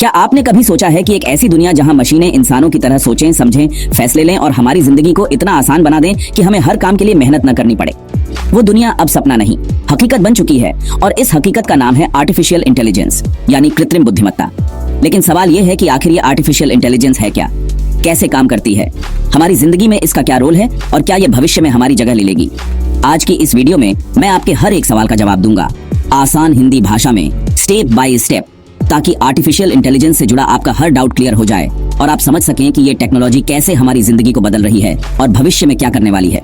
क्या आपने कभी सोचा है कि एक ऐसी दुनिया जहां मशीनें इंसानों की तरह सोचें, समझें, फैसले लें और हमारी जिंदगी को इतना आसान बना दें कि हमें हर काम के लिए मेहनत न करनी पड़े? वो दुनिया अब सपना नहीं, हकीकत बन चुकी है और इस हकीकत का नाम है आर्टिफिशियल इंटेलिजेंस, यानी कृत्रिम बुद्धिमत्ता। लेकिन सवाल यह है कि आखिर ये आर्टिफिशियल इंटेलिजेंस है क्या, कैसे काम करती है, हमारी जिंदगी में इसका क्या रोल है और क्या ये भविष्य में हमारी जगह ले लेगी? आज की इस वीडियो में मैं आपके हर एक सवाल का जवाब दूंगा, आसान हिंदी भाषा में, स्टेप बाय स्टेप, ताकि आर्टिफिशियल इंटेलिजेंस से जुड़ा आपका हर डाउट क्लियर हो जाए और आप समझ सकें कि ये टेक्नोलॉजी कैसे हमारी जिंदगी को बदल रही है और भविष्य में क्या करने वाली है।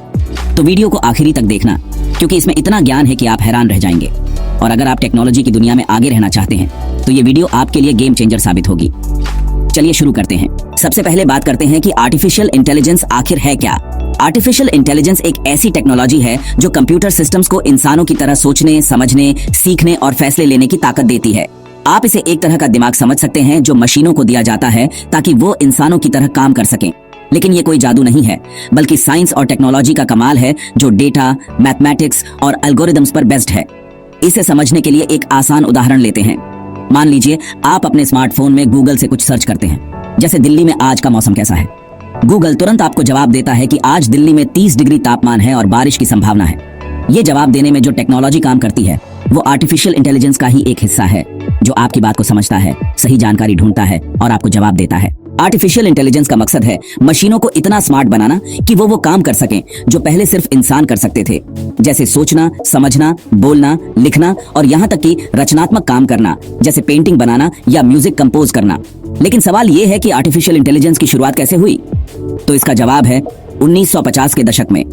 तो वीडियो को आखिरी तक देखना, क्योंकि इसमें इतना ज्ञान है कि आप हैरान रह जाएंगे। और अगर आप टेक्नोलॉजी की दुनिया में आगे रहना चाहते हैं तो ये वीडियो आपके लिए गेम चेंजर साबित होगी। चलिए शुरू करते हैं। सबसे पहले बात करते हैं कि आर्टिफिशियल इंटेलिजेंस आखिर है क्या। आर्टिफिशियल इंटेलिजेंस एक ऐसी टेक्नोलॉजी है जो कंप्यूटर सिस्टम्स को इंसानों की तरह सोचने, समझने, सीखने और फैसले लेने की ताकत देती है। आप इसे एक तरह का दिमाग समझ सकते हैं जो मशीनों को दिया जाता है ताकि वो इंसानों की तरह काम कर सकें। लेकिन ये कोई जादू नहीं है, बल्कि साइंस और टेक्नोलॉजी का कमाल है जो डेटा, मैथमेटिक्स और एल्गोरिदम्स पर बेस्ड है। इसे समझने के लिए एक आसान उदाहरण लेते हैं। मान लीजिए आप अपने स्मार्टफोन में गूगल से कुछ सर्च करते हैं, जैसे दिल्ली में आज का मौसम कैसा है। गूगल तुरंत आपको जवाब देता है कि आज दिल्ली में 30 डिग्री तापमान है और बारिश की संभावना है। ये जवाब देने में जो टेक्नोलॉजी काम करती है वो आर्टिफिशियल इंटेलिजेंस का ही एक हिस्सा है, जो आपकी बात को समझता है, सही जानकारी ढूंढता है और आपको जवाब देता है। आर्टिफिशियल इंटेलिजेंस का मकसद है मशीनों को इतना स्मार्ट बनाना कि वो काम कर सकें जो पहले सिर्फ इंसान कर सकते थे, जैसे सोचना, समझना, बोलना, लिखना और यहाँ तक कि रचनात्मक काम करना, जैसे पेंटिंग बनाना या म्यूजिक कंपोज करना। लेकिन सवाल ये है कि आर्टिफिशियल इंटेलिजेंस की शुरुआत कैसे हुई? तो इसका जवाब है 1950 के दशक में।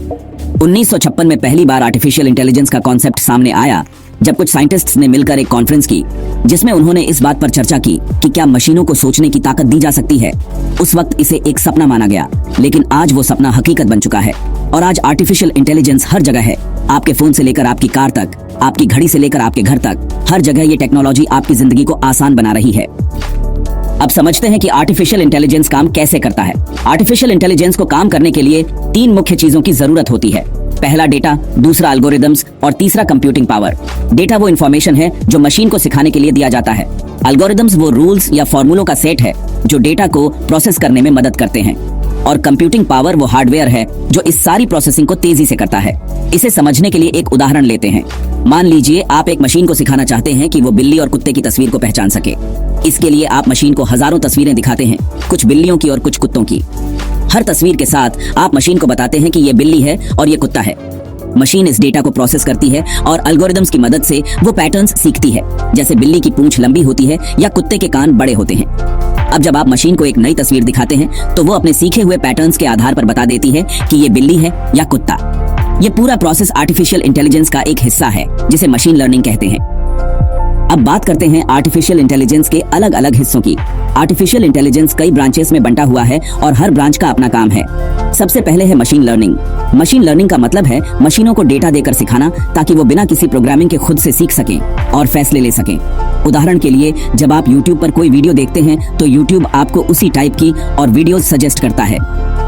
1956 में पहली बार आर्टिफिशियल इंटेलिजेंस का कॉन्सेप्ट सामने आया, जब कुछ साइंटिस्ट्स ने मिलकर एक कॉन्फ्रेंस की जिसमें उन्होंने इस बात पर चर्चा की कि क्या मशीनों को सोचने की ताकत दी जा सकती है। उस वक्त इसे एक सपना माना गया, लेकिन आज वो सपना हकीकत बन चुका है और आज आर्टिफिशियल इंटेलिजेंस हर जगह है। आपके फोन से लेकर आपकी कार तक, आपकी घड़ी से लेकर आपके घर तक, हर जगह ये टेक्नोलॉजी आपकी जिंदगी को आसान बना रही है। अब समझते हैं कि आर्टिफिशियल इंटेलिजेंस काम कैसे करता है। आर्टिफिशियल इंटेलिजेंस को काम करने के लिए 3 मुख्य चीजों की जरूरत होती है। पहला डेटा, दूसरा एल्गोरिदम्स और तीसरा कंप्यूटिंग पावर। डेटा वो इंफॉर्मेशन है जो मशीन को सिखाने के लिए दिया जाता है। एल्गोरिदम्स वो रूल्स या फॉर्मूलों का सेट है जो डेटा को प्रोसेस करने में मदद करते हैं। और कंप्यूटिंग पावर वो हार्डवेयर है जो इस सारी प्रोसेसिंग को तेजी से करता है। इसे समझने के लिए एक उदाहरण लेते हैं। मान लीजिए आप एक मशीन को सिखाना चाहते हैं कि वो बिल्ली और कुत्ते की तस्वीर को पहचान सके। इसके लिए आप मशीन को हजारों तस्वीरें दिखाते हैं, कुछ बिल्लियों की और कुछ कुत्तों की। हर तस्वीर के साथ आप मशीन को बताते हैं कि ये बिल्ली है और ये कुत्ता है। मशीन इस डेटा को प्रोसेस करती है और एल्गोरिदम्स की मदद से वो पैटर्न्स सीखती है, जैसे बिल्ली की पूंछ लंबी होती है या कुत्ते के कान बड़े होते हैं। अब जब आप मशीन को एक नई तस्वीर दिखाते हैं तो वो अपने सीखे हुए पैटर्न्स के आधार पर बता देती है कि ये बिल्ली है या कुत्ता। ये पूरा प्रोसेस आर्टिफिशियल इंटेलिजेंस का एक हिस्सा है जिसे मशीन लर्निंग कहते हैं। अब बात करते हैं आर्टिफिशियल इंटेलिजेंस के अलग अलग हिस्सों की। आर्टिफिशियल इंटेलिजेंस कई ब्रांचेस में बंटा हुआ है और हर ब्रांच का अपना काम है। सबसे पहले है मशीन लर्निंग। मशीन लर्निंग का मतलब है मशीनों को डेटा देकर सिखाना ताकि वो बिना किसी प्रोग्रामिंग के खुद से सीख सकें और फैसले ले सकें। उदाहरण के लिए, जब आप YouTube पर कोई वीडियो देखते हैं तो YouTube आपको उसी टाइप की और वीडियोस सजेस्ट करता है।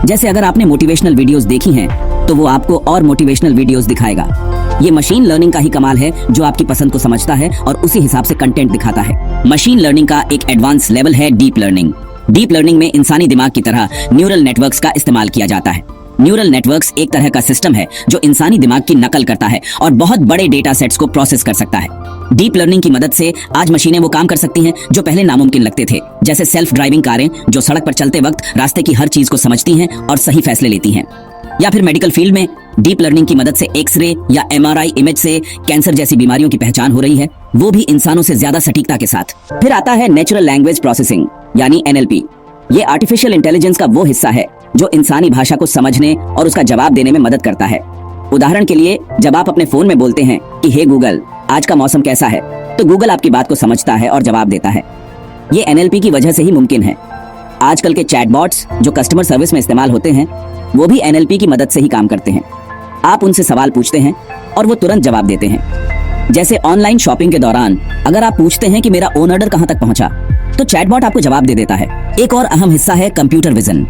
जैसे अगर आपने मोटिवेशनल वीडियोस देखी हैं तो वो आपको और मोटिवेशनल वीडियोस दिखाएगा। ये मशीन लर्निंग का ही कमाल है जो आपकी पसंद को समझता है और उसी हिसाब से कंटेंट दिखाता है। मशीन लर्निंग का एक एडवांस लेवल है डीप लर्निंग। डीप लर्निंग में इंसानी दिमाग की तरह न्यूरल नेटवर्क्स का इस्तेमाल किया जाता है। न्यूरल नेटवर्क्स एक तरह का सिस्टम है जो इंसानी दिमाग की नकल करता है और बहुत बड़े डेटा सेट्स को प्रोसेस कर सकता है। डीप लर्निंग की मदद से आज मशीनें वो काम कर सकती हैं जो पहले नामुमकिन लगते थे, जैसे सेल्फ ड्राइविंग कारें जो सड़क पर चलते वक्त रास्ते की हर चीज को समझती हैं और सही फैसले लेती हैं। या फिर मेडिकल फील्ड में डीप लर्निंग की मदद से एक्सरे या MRI इमेज से कैंसर जैसी बीमारियों की पहचान हो रही है, वो भी इंसानों से ज्यादा सटीकता के साथ। फिर आता है नेचुरल लैंग्वेज प्रोसेसिंग यानी NLP। ये आर्टिफिशियल इंटेलिजेंस का वो हिस्सा है जो इंसानी भाषा को समझने और उसका जवाब देने में मदद करता है। उदाहरण के लिए, जब आप अपने फोन में बोलते हैं कि हे गूगल, आज का मौसम कैसा है, तो गूगल आपकी बात को समझता है और जवाब देता है। ये NLP की वजह से ही मुमकिन है। आजकल के चैटबॉट्स जो कस्टमर सर्विस में इस्तेमाल होते हैं वो भी NLP की मदद से ही काम करते हैं। आप उनसे सवाल पूछते हैं और वो तुरंत जवाब देते हैं। जैसे ऑनलाइन शॉपिंग के दौरान अगर आप पूछते हैं कि मेरा ऑन ऑर्डर कहां तक पहुंचा, तो चैटबॉट आपको जवाब दे देता है। एक और अहम हिस्सा है कंप्यूटर विजन।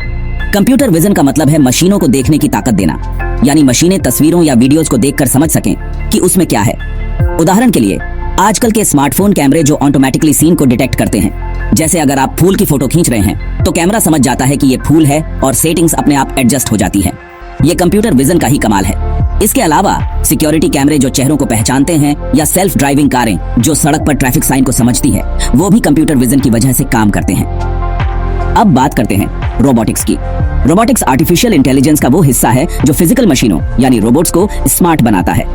कंप्यूटर विजन का मतलब है मशीनों को देखने की ताकत देना, यानी मशीनें तस्वीरों या वीडियोस को देखकर समझ सकें कि उसमें क्या है। उदाहरण के लिए, आजकल के स्मार्टफोन कैमरे जो ऑटोमेटिकली सीन को डिटेक्ट करते हैं। जैसे अगर आप फूल की फोटो खींच रहे हैं तो कैमरा समझ जाता है कि ये फूल है और सेटिंग्स अपने आप एडजस्ट हो जाती है। ये कंप्यूटर विजन का ही कमाल है। इसके अलावा सिक्योरिटी कैमरे जो चेहरों को पहचानते हैं या सेल्फ ड्राइविंग कारें जो सड़क पर ट्रैफिक साइन को समझती है, वो भी कंप्यूटर विजन की वजह से काम करते हैं। अब बात करते हैं रोबोटिक्स की। रोबोटिक्स आर्टिफिशियल इंटेलिजेंस का वो हिस्सा है जो फिजिकल मशीनों यानी रोबोट्स को स्मार्ट बनाता है।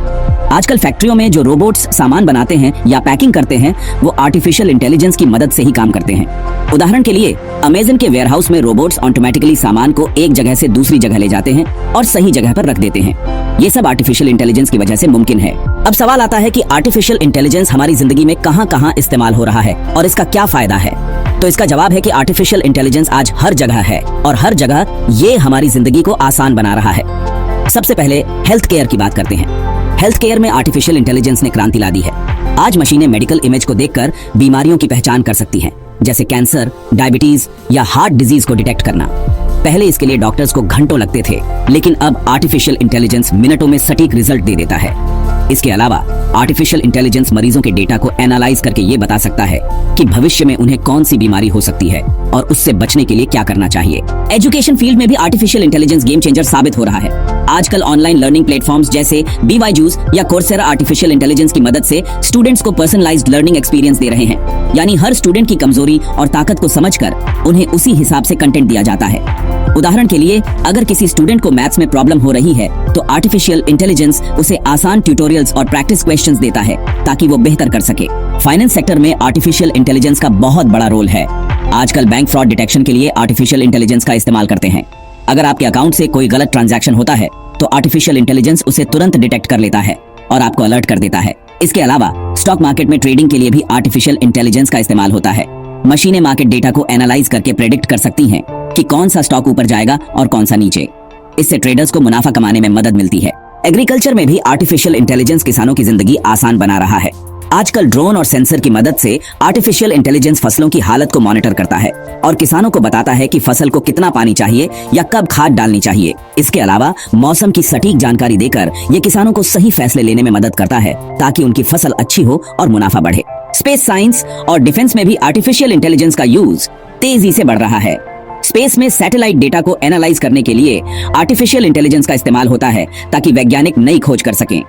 आजकल फैक्ट्रियों में जो रोबोट्स सामान बनाते हैं या पैकिंग करते हैं, वो आर्टिफिशियल इंटेलिजेंस की मदद से ही काम करते हैं। उदाहरण के लिए अमेज़न के वेयरहाउस में रोबोट्स ऑटोमेटिकली सामान को एक जगह से दूसरी जगह ले जाते हैं और सही जगह पर रख देते हैं। ये सब आर्टिफिशियल इंटेलिजेंस की वजह से मुमकिन है। अब सवाल आता है कि आर्टिफिशियल इंटेलिजेंस हमारी जिंदगी में कहां-कहां इस्तेमाल हो रहा है और इसका क्या फायदा है। तो इसका जवाब है कि आर्टिफिशियल इंटेलिजेंस आज हर जगह है और हर जगह ये हमारी जिंदगी को आसान बना रहा है। सबसे पहले हेल्थ केयर की बात करते हैं। हेल्थ केयर में आर्टिफिशियल इंटेलिजेंस ने क्रांति ला दी है। आज मशीनें मेडिकल इमेज को देखकर बीमारियों की पहचान कर सकती हैं, जैसे कैंसर, डायबिटीज या हार्ट डिजीज को डिटेक्ट करना। पहले इसके लिए डॉक्टर्स को घंटों लगते थे, लेकिन अब आर्टिफिशियल इंटेलिजेंस मिनटों में सटीक रिजल्ट दे देता है। इसके अलावा आर्टिफिशियल इंटेलिजेंस मरीजों के डेटा को एनालाइज करके ये बता सकता है कि भविष्य में उन्हें कौन सी बीमारी हो सकती है और उससे बचने के लिए क्या करना चाहिए। एजुकेशन फील्ड में भी आर्टिफिशियल इंटेलिजेंस गेम चेंजर साबित हो रहा है। आजकल ऑनलाइन लर्निंग प्लेटफॉर्म्स जैसे BYJU'S या कोर्सेरा आर्टिफिशियल इंटेलिजेंस की मदद से स्टूडेंट्स को पर्सनलाइज्ड लर्निंग एक्सपीरियंस दे रहे हैं। यानी हर स्टूडेंट की कमजोरी और ताकत को समझकर उन्हें उसी हिसाब से कंटेंट दिया जाता है। उदाहरण के लिए, अगर किसी स्टूडेंट को मैथ्स में प्रॉब्लम हो रही है तो आर्टिफिशियल इंटेलिजेंस उसे आसान ट्यूटोरियल्स और प्रैक्टिस क्वेश्चंस देता है ताकि वो बेहतर कर सके। फाइनेंस सेक्टर में आर्टिफिशियल इंटेलिजेंस का बहुत बड़ा रोल है। आजकल बैंक फ्रॉड डिटेक्शन के लिए आर्टिफिशियल इंटेलिजेंस का इस्तेमाल करते हैं। अगर आपके अकाउंट से कोई गलत ट्रांजैक्शन होता है तो आर्टिफिशियल इंटेलिजेंस उसे तुरंत डिटेक्ट कर लेता है और आपको अलर्ट कर देता है। इसके अलावा स्टॉक मार्केट में ट्रेडिंग के लिए भी आर्टिफिशियल इंटेलिजेंस का इस्तेमाल होता है। मशीनें मार्केट डेटा को एनालाइज करके प्रेडिक्ट कर सकती हैं कि कौन सा स्टॉक ऊपर जाएगा और कौन सा नीचे। इससे ट्रेडर्स को मुनाफा कमाने में मदद मिलती है। एग्रीकल्चर में भी आर्टिफिशियल इंटेलिजेंस किसानों की जिंदगी आसान बना रहा है। आजकल ड्रोन और सेंसर की मदद से आर्टिफिशियल इंटेलिजेंस फसलों की हालत को मॉनिटर करता है और किसानों को बताता है कि फसल को कितना पानी चाहिए या कब खाद डालनी चाहिए। इसके अलावा मौसम की सटीक जानकारी देकर ये किसानों को सही फैसले लेने में मदद करता है ताकि उनकी फसल अच्छी हो और मुनाफा बढ़े। स्पेस साइंस और डिफेंस में भी आर्टिफिशियल इंटेलिजेंस का यूज तेजी से बढ़ रहा है। स्पेस में सैटेलाइट डेटा को एनालाइज करने के लिए आर्टिफिशियल इंटेलिजेंस का इस्तेमाल होता है ताकि वैज्ञानिक नई खोज कर सकें।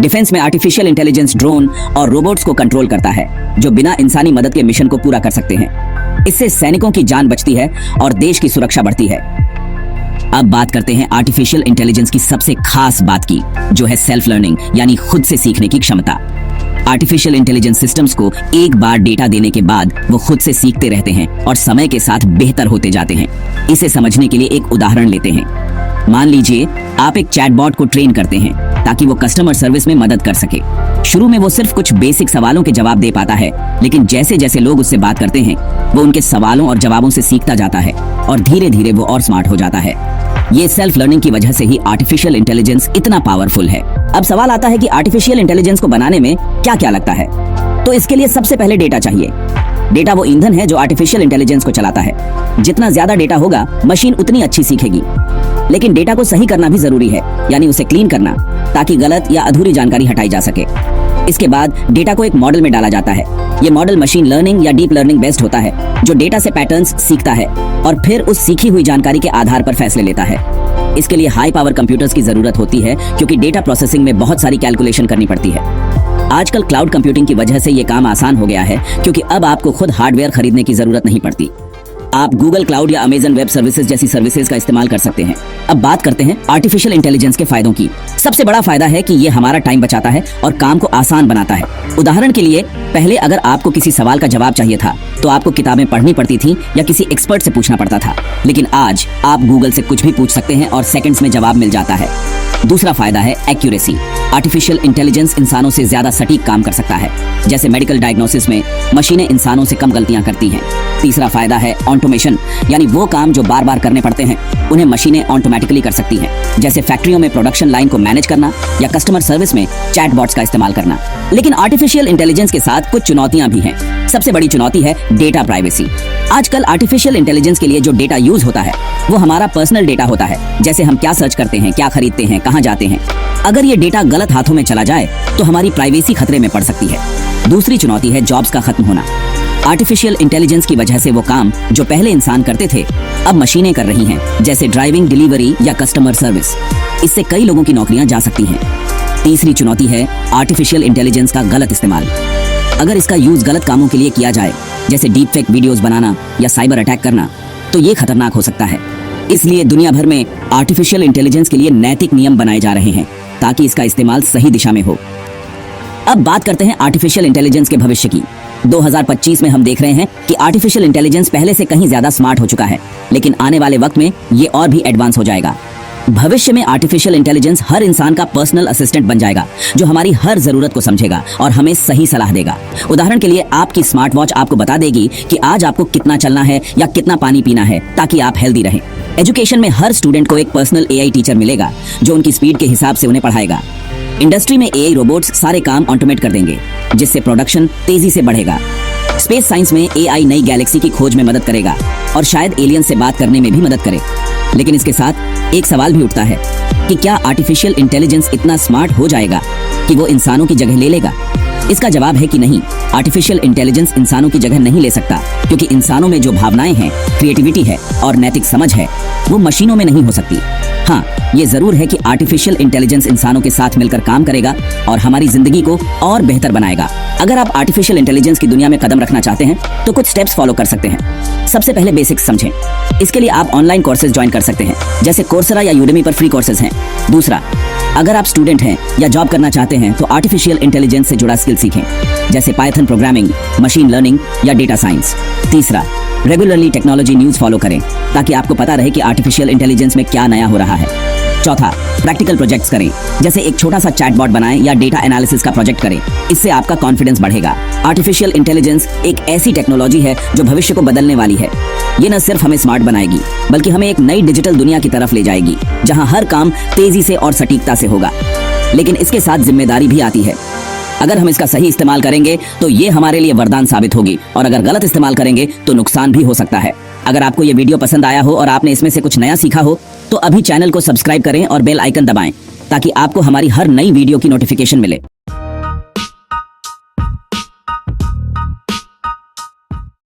डिफेंस में आर्टिफिशियल इंटेलिजेंस ड्रोन और रोबोट्स को कंट्रोल करता है जो बिना इंसानी मदद के मिशन को पूरा कर सकते हैं। इससे सैनिकों की जान बचती है और देश की सुरक्षा बढ़ती है। अब बात करते हैं आर्टिफिशियल इंटेलिजेंस की सबसे खास बात की, जो है सेल्फ लर्निंग यानी खुद से सीखने की क्षमता। आर्टिफिशियल इंटेलिजेंस सिस्टम्स को एक बार डेटा देने के बाद वो खुद से सीखते रहते हैं और समय के साथ बेहतर होते जाते हैं। इसे समझने के लिए एक उदाहरण लेते हैं। मान लीजिए आप एक चैटबॉट को ट्रेन करते हैं ताकि वो कस्टमर सर्विस में मदद कर सके। शुरू में वो सिर्फ कुछ बेसिक सवालों के जवाब दे पाता है, लेकिन जैसे जैसे लोग उससे बात करते हैं वो उनके सवालों और जवाबों से सीखता जाता है और धीरे धीरे वो और स्मार्ट हो जाता है। ये सेल्फ लर्निंग की वजह से ही आर्टिफिशियल इंटेलिजेंस इतना पावरफुल है। अब सवाल आता है कि आर्टिफिशियल इंटेलिजेंस को बनाने में क्या क्या लगता है। तो इसके लिए सबसे पहले डेटा चाहिए। डेटा वो ईंधन है जो आर्टिफिशियल इंटेलिजेंस को चलाता है। जितना ज्यादा डेटा होगा मशीन उतनी अच्छी सीखेगी। लेकिन डेटा को सही करना भी जरूरी है, यानी उसे क्लीन करना, ताकि गलत या अधूरी जानकारी हटाई जा सके। इसके बाद डेटा को एक मॉडल में डाला जाता है। ये मॉडल मशीन लर्निंग या डीप लर्निंग बेस्ड होता है, जो डेटा से पैटर्न्स सीखता है और फिर उस सीखी हुई जानकारी के आधार पर फैसले लेता है। इसके लिए हाई पावर कंप्यूटर्स की जरूरत होती है, क्योंकि डेटा प्रोसेसिंग में बहुत सारी कैलकुलेशन करनी पड़ती है। आजकल क्लाउड कंप्यूटिंग की वजह से ये काम आसान हो गया है, क्योंकि अब आपको खुद हार्डवेयर खरीदने की जरूरत नहीं पड़ती। आप गूगल क्लाउड या अमेज़न वेब सर्विसेज जैसी सर्विसेज का इस्तेमाल कर सकते हैं। अब बात करते हैं आर्टिफिशियल इंटेलिजेंस के फायदों की। सबसे बड़ा फायदा है कि ये हमारा टाइम बचाता है और काम को आसान बनाता है। उदाहरण के लिए, पहले अगर आपको किसी सवाल का जवाब चाहिए था तो आपको किताबें पढ़नी पड़ती थी या किसी एक्सपर्ट से पूछना पड़ता था, लेकिन आज आप गूगल से कुछ भी पूछ सकते हैं और सेकंड्स में जवाब मिल जाता है। दूसरा फायदा है एक्यूरेसी। आर्टिफिशियल इंटेलिजेंस इंसानों से ज्यादा सटीक काम कर सकता है। जैसे मेडिकल डायग्नोसिस में मशीनें इंसानों से कम गलतियां करती हैं। तीसरा फायदा है ऑटोमेशन, यानी वो काम जो बार बार करने पड़ते हैं उन्हें मशीनें ऑटोमेटिकली कर सकती हैं। जैसे फैक्ट्रियों में प्रोडक्शन लाइन को मैनेज करना या कस्टमर सर्विस में चैटबॉट्स का इस्तेमाल करना। लेकिन आर्टिफिशियल इंटेलिजेंस के साथ कुछ चुनौतियां भी हैं। सबसे बड़ी चुनौती है डेटा प्राइवेसी। आजकल आर्टिफिशियल इंटेलिजेंस के लिए जो डेटा यूज होता है वो हमारा पर्सनल डेटा होता है। जैसे हम क्या सर्च करते हैं, क्या खरीदते हैं, कहाँ जाते हैं। अगर ये डेटा गलत हाथों में चला जाए तो हमारी प्राइवेसी खतरे में पड़ सकती है। दूसरी चुनौती है जॉब्स का खत्म होना। आर्टिफिशियल इंटेलिजेंस की वजह से वो काम जो पहले इंसान करते थे अब मशीनें कर रही हैं, जैसे ड्राइविंग, डिलीवरी या कस्टमर सर्विस। इससे कई लोगों की नौकरियां जा सकती हैं। तीसरी चुनौती है आर्टिफिशियल इंटेलिजेंस का गलत इस्तेमाल। अगर इसका यूज गलत कामों के लिए किया जाए, जैसे डीप फेक वीडियोस बनाना या साइबर अटैक करना, तो ये खतरनाक हो सकता है। इसलिए दुनिया भर में आर्टिफिशियल इंटेलिजेंस के लिए नैतिक नियम बनाए जा रहे हैं ताकि इसका इस्तेमाल सही दिशा में हो। अब बात करते हैं आर्टिफिशियल इंटेलिजेंस के भविष्य की। 2025 में हम देख रहे हैं कि आर्टिफिशियल इंटेलिजेंस पहले से कहीं ज्यादा स्मार्ट हो चुका है, लेकिन आने वाले वक्त में ये और भी एडवांस हो जाएगा। भविष्य में आर्टिफिशियल इंटेलिजेंस हर इंसान का पर्सनल असिस्टेंट बन जाएगा, जो हमारी हर जरूरत को समझेगा और हमें सही सलाह देगा। उदाहरण के लिए आपकी स्मार्ट वॉच आपको बता देगी कि आज आपको कितना चलना है या कितना पानी पीना है, ताकि आप हेल्दी रहें। एजुकेशन में हर स्टूडेंट को एक पर्सनल एआई टीचर मिलेगा, जो उनकी स्पीड के हिसाब से उन्हें पढ़ाएगा। इंडस्ट्री में एआई रोबोट्स सारे काम ऑटोमेट कर देंगे, जिससे प्रोडक्शन तेजी से बढ़ेगा। स्पेस साइंस में एआई नई गैलेक्सी की खोज में मदद करेगा और शायद एलियन से बात करने में भी मदद करे। लेकिन इसके साथ एक सवाल भी उठता है कि क्या आर्टिफिशियल इंटेलिजेंस इतना स्मार्ट हो जाएगा कि वो इंसानों की जगह ले लेगा? इसका जवाब है कि नहीं, आर्टिफिशियल इंटेलिजेंस इंसानों की जगह नहीं ले सकता, क्योंकि इंसानों में जो भावनाएं हैं, क्रिएटिविटी है और नैतिक समझ है, वो मशीनों में नहीं हो सकती। हाँ, ये जरूर है कि आर्टिफिशियल इंटेलिजेंस इंसानों के साथ मिलकर काम करेगा और हमारी जिंदगी को और बेहतर बनाएगा। अगर आप आर्टिफिशियल इंटेलिजेंस की दुनिया में कदम रखना चाहते हैं तो कुछ स्टेप्स फॉलो कर सकते हैं। सबसे पहले बेसिक्स समझें। इसके लिए आप ऑनलाइन कोर्सेज ज्वाइन कर सकते हैं, जैसे कोर्सेरा या यूडेमी पर फ्री कोर्सेज हैं। दूसरा, अगर आप स्टूडेंट हैं या जॉब करना चाहते हैं तो आर्टिफिशियल इंटेलिजेंस से जुड़ा स्किल सीखें, जैसे पाइथन प्रोग्रामिंग, मशीन लर्निंग या डेटा साइंस। तीसरा, रेगुलरली टेक्नोलॉजी न्यूज़ फॉलो करें ताकि आपको पता रहे कि आर्टिफिशियल इंटेलिजेंस में क्या नया हो रहा है। चौथा, प्रैक्टिकल प्रोजेक्ट्स करें, जैसे एक छोटा सा चैटबॉट बनाएं या डेटा एनालिसिस का प्रोजेक्ट करें। इससे आपका कॉन्फिडेंस बढ़ेगा। आर्टिफिशियल इंटेलिजेंस एक ऐसी टेक्नोलॉजी है जो भविष्य को बदलने वाली है। ये न सिर्फ हमें स्मार्ट बनाएगी, बल्कि हमें एक नई डिजिटल दुनिया की तरफ ले जाएगी, जहां हर काम तेजी से और सटीकता से होगा। लेकिन इसके साथ जिम्मेदारी भी आती है। अगर हम इसका सही इस्तेमाल करेंगे तो ये हमारे लिए वरदान साबित होगी, और अगर गलत इस्तेमाल करेंगे तो नुकसान भी हो सकता है। अगर आपको ये वीडियो पसंद आया हो और आपने इसमें से कुछ नया सीखा हो, तो अभी चैनल को सब्सक्राइब करें और बेल आइकन दबाएं, ताकि आपको हमारी हर नई वीडियो की नोटिफिकेशन मिले।